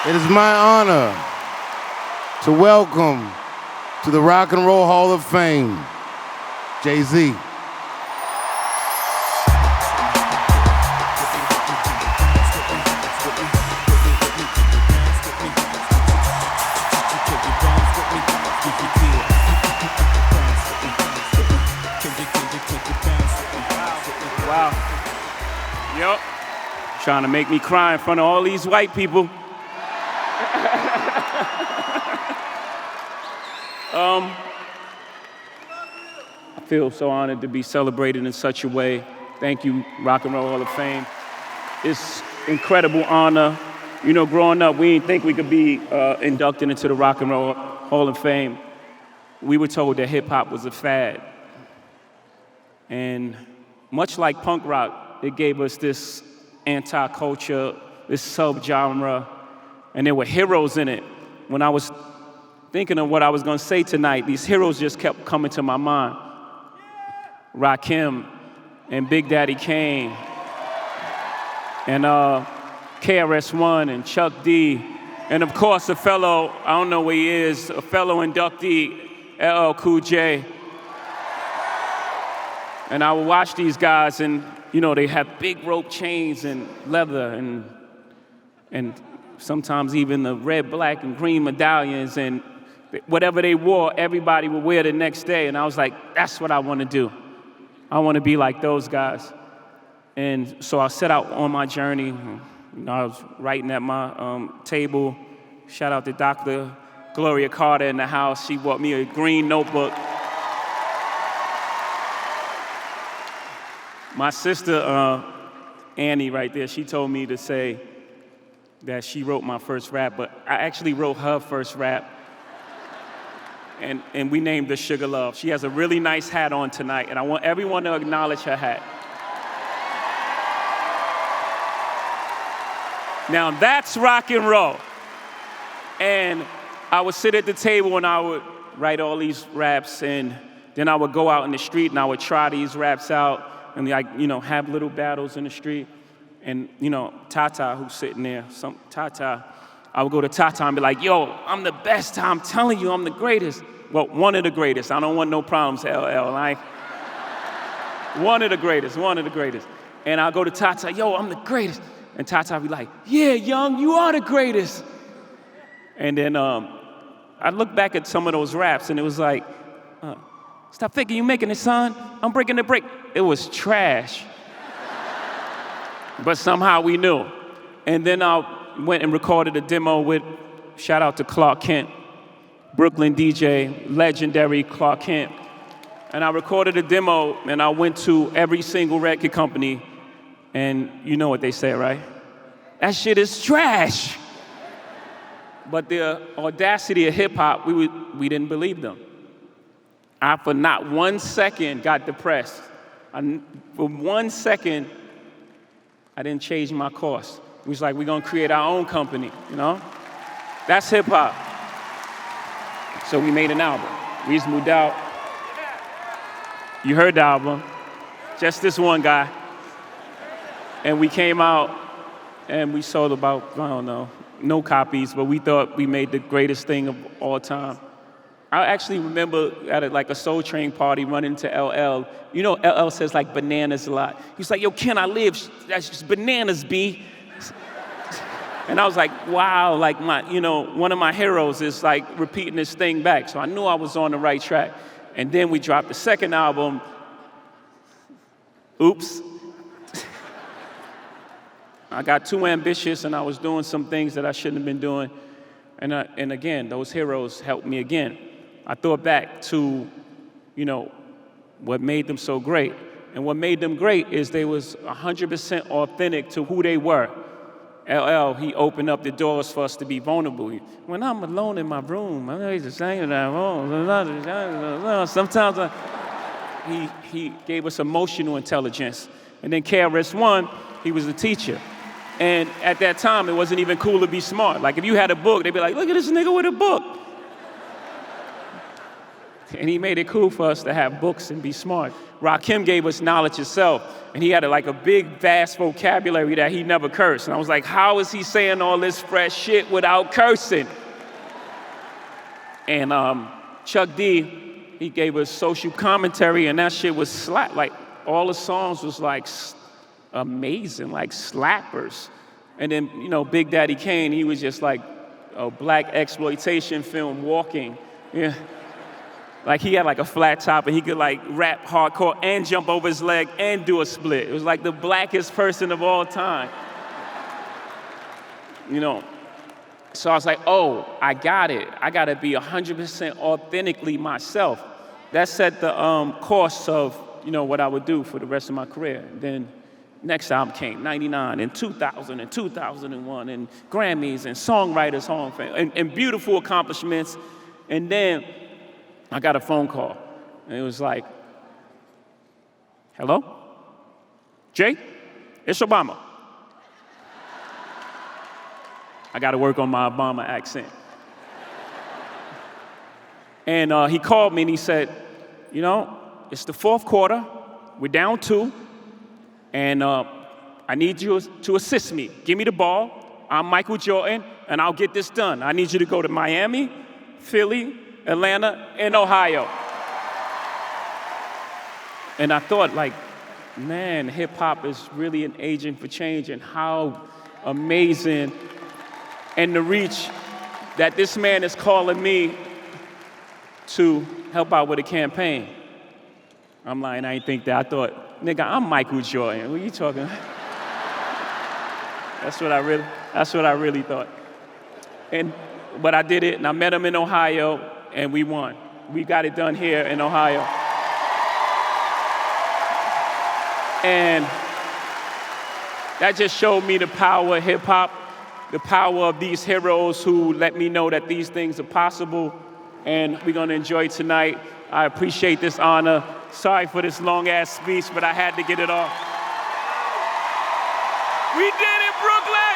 It is my honor to welcome to the Rock and Roll Hall of Fame, Jay-Z. Wow. Yup. Trying to make me cry in front of all these white people. I feel so honored to be celebrated in such a way. Thank you, Rock and Roll Hall of Fame. It's incredible honor. You know, growing up, we didn't think we could be inducted into the Rock and Roll Hall of Fame. We were told that hip hop was a fad. And much like punk rock, it gave us this anti-culture, this sub-genre, and there were heroes in it. When I was thinking of what I was gonna say tonight, these heroes just kept coming to my mind. Rakim and Big Daddy Kane and KRS-One and Chuck D, and of course a fellow, I don't know where he is, a fellow inductee, LL Cool J. And I would watch these guys and, you know, they have big rope chains and leather and sometimes even the red, black, and green medallions, and whatever they wore, everybody would wear the next day. And I was like, that's what I want to do. I want to be like those guys. And so I set out on my journey. You know, I was writing at my table. Shout out to Dr. Gloria Carter in the house. She bought me a green notebook. My sister, Annie, right there, she told me to say that she wrote my first rap, but I actually wrote her first rap, and we named her Sugar Love. She has a really nice hat on tonight, and I want everyone to acknowledge her hat. Now that's rock and roll. And I would sit at the table and I would write all these raps, and then I would go out in the street and I would try these raps out, and like, you know, have little battles in the street. And, you know, Tata, who's sitting there, I would go to Tata and be like, yo, I'm the best, I'm telling you, I'm the greatest. Well, one of the greatest. I don't want no problems, LL. One of the greatest. And I'll go to Tata, yo, I'm the greatest. And Tata would be like, yeah, young, you are the greatest. And then I look back at some of those raps and it was like, stop thinking you making it, son. I'm breaking the break. It was trash. But somehow we knew. And then I went and recorded a demo with, shout out to Clark Kent, Brooklyn DJ, legendary Clark Kent. And I recorded a demo and I went to every single record company, and you know what they say, right? That shit is trash. But the audacity of hip hop, we didn't believe them. I, for not 1 second, got depressed. For 1 second, I didn't change my course. It was like, we're gonna create our own company, you know? That's hip hop. So we made an album. We just moved out. You heard the album. Just this one guy. And we came out and we sold about, I don't know, no copies, but we thought we made the greatest thing of all time. I actually remember at a Soul Train party running into LL. You know, LL says like bananas a lot. He's like, yo, can I live? That's just bananas, B. And I was like, wow, like one of my heroes is like repeating this thing back. So I knew I was on the right track. And then we dropped the second album. Oops. I got too ambitious and I was doing some things that I shouldn't have been doing. And again, those heroes helped me again. I thought back to, you know, what made them so great. And what made them great is they was 100% authentic to who they were. LL, he opened up the doors for us to be vulnerable. When I'm alone in my room, I used to sing that. Sometimes he gave us emotional intelligence. And then KRS-One, he was a teacher. And at that time, it wasn't even cool to be smart. Like if you had a book, they'd be like, look at this nigga with a book. And he made it cool for us to have books and be smart. Rakim gave us knowledge itself, and he had a big, vast vocabulary that he never cursed. And I was like, how is he saying all this fresh shit without cursing? And Chuck D, he gave us social commentary, and that shit was slap. Like, all the songs was like amazing, like slappers. And then, Big Daddy Kane, he was just like a black exploitation film walking. Yeah. Like he had like a flat top and he could like rap hardcore and jump over his leg and do a split. It was like the blackest person of all time. So I was like, oh, I got it. I gotta be 100% authentically myself. That set the course of, what I would do for the rest of my career. Then next album came, 99 and 2000 and 2001 and Grammys and Songwriters Hall of Fame and beautiful accomplishments. And then I got a phone call, and it was like, hello? Jay, it's Obama. I got to work on my Obama accent. And he called me and he said, it's the fourth quarter, we're down 2, and I need you to assist me. Give me the ball, I'm Michael Jordan, and I'll get this done. I need you to go to Miami, Philly, Atlanta, and Ohio. And I thought, man, hip-hop is really an agent for change, and how amazing, and the reach that this man is calling me to help out with a campaign. I'm lying, I didn't think that. I thought, nigga, I'm Michael Jordan. What are you talking about? That's what I really thought. But I did it, and I met him in Ohio, and we won. We got it done here in Ohio. And that just showed me the power of hip-hop, the power of these heroes who let me know that these things are possible, and we're gonna enjoy tonight. I appreciate this honor. Sorry for this long-ass speech, but I had to get it off. We did it, Brooklyn!